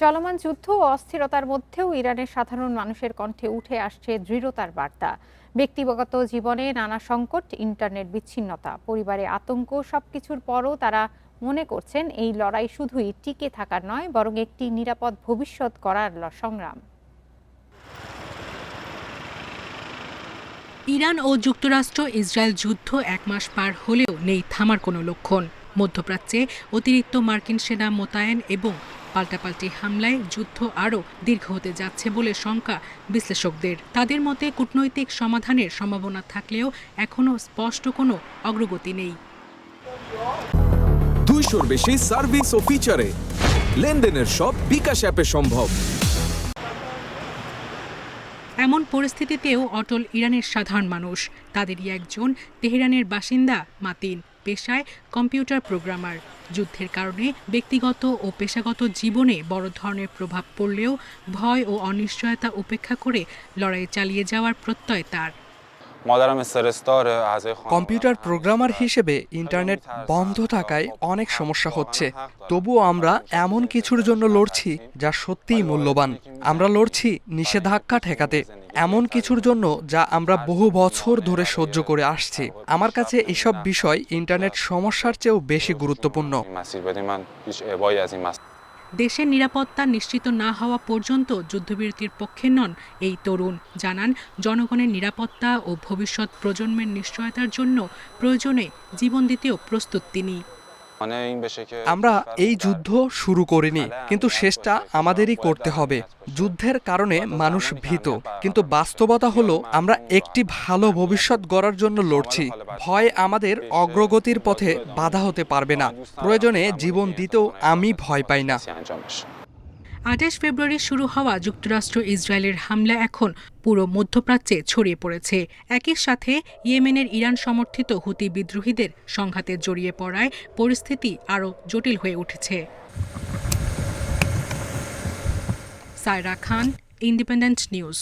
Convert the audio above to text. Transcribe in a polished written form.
চলমান যুদ্ধ ও অস্থিরতার মধ্যেও ইরানের সাধারণ মানুষের কণ্ঠে উঠে আসছে দৃঢ়তার বার্তা। ব্যক্তিগত জীবনে নানা সংকট, ইন্টারনেট বিচ্ছিন্নতা, পরিবারে আতঙ্ক, সবকিছুর পরও তারা মনে করছেন এই লড়াই শুধুই টিকে থাকার নয়, বরং একটি নিরাপদ ভবিষ্যৎ গড়ার সংগ্রাম। ইরান ও যুক্তরাষ্ট্র ইসরায়েল যুদ্ধ 1 মাস পার হলেও নেই থামার কোনো লক্ষণ। মধ্যপ্রাচ্যে অতিরিক্ত মার্কিন সেনা মোতায়েন এবং পাল্টাপাল্টি হামলায় যুদ্ধ আরও দীর্ঘ হতে যাচ্ছে বলে শঙ্কা বিশ্লেষকদের। তাদের মতে কূটনৈতিক সমাধানের সম্ভাবনা থাকলেও এখনও স্পষ্ট কোনো অগ্রগতি নেই। 200-র বেশি সার্ভিস ও ফিচারে লেনদেনের সব বিকাশ অ্যাপে সম্ভব। এমন পরিস্থিতিতেও অটল ইরানের সাধারণ মানুষ। তাদেরই একজন তেহরানের বাসিন্দা মাতিন, পেশায় কম্পিউটার প্রোগ্রামার। যুদ্ধের কারণে ব্যক্তিগত ও পেশাগত জীবনে বড় ধরনের প্রভাব পড়লেও ভয় ও অনিশ্চয়তা উপেক্ষা করে লড়াই চালিয়ে যাওয়ার প্রত্যয় তার। কম্পিউটার প্রোগ্রামার হিসেবে ইন্টারনেট বন্ধ থাকায় অনেক সমস্যা হচ্ছে। তবুও আমরা এমন কিছুর জন্য লড়ছি যা সত্যিই মূল্যবান। আমরা লড়ছি নিষেধাজ্ঞা ঠেকাতে, এমন কিছুর জন্য যা আমরা বহু বছর ধরে সহ্য করে আসছি। আমার কাছে এসব বিষয় ইন্টারনেট সমস্যার চেয়েও বেশি গুরুত্বপূর্ণ। দেশের নিরাপত্তা নিশ্চিত না হওয়া পর্যন্ত যুদ্ধবিরতির পক্ষে নন এই তরুণ। জানান, জনগণের নিরাপত্তা ও ভবিষ্যৎ প্রজন্মের নিশ্চয়তার জন্য প্রয়োজনে জীবন দিতেও প্রস্তুত তিনি। আমরা এই যুদ্ধ শুরু করিনি, কিন্তু শেষটা আমাদেরই করতে হবে। যুদ্ধের কারণে মানুষ ভীত, কিন্তু বাস্তবতা হলো আমরা একটি ভালো ভবিষ্যৎ গড়ার জন্য লড়ছি। ভয় আমাদের অগ্রগতির পথে বাধা হতে পারবে না। প্রয়োজনে জীবন দিতেও আমি ভয় পাই না। 28 ফেব্রুয়ারি শুরু হওয়া যুক্তরাষ্ট্র ইসরায়েলের হামলা এখন পুরো মধ্যপ্রাচ্যে ছড়িয়ে পড়েছে। একই সাথে ইয়েমেনের ইরান সমর্থিত হুতি বিদ্রোহীদের সংঘাতে জড়িয়ে পড়ায় পরিস্থিতি আরও জটিল হয়ে উঠেছে। সায়রা খান, ইন্ডিপেন্ডেন্ট নিউজ।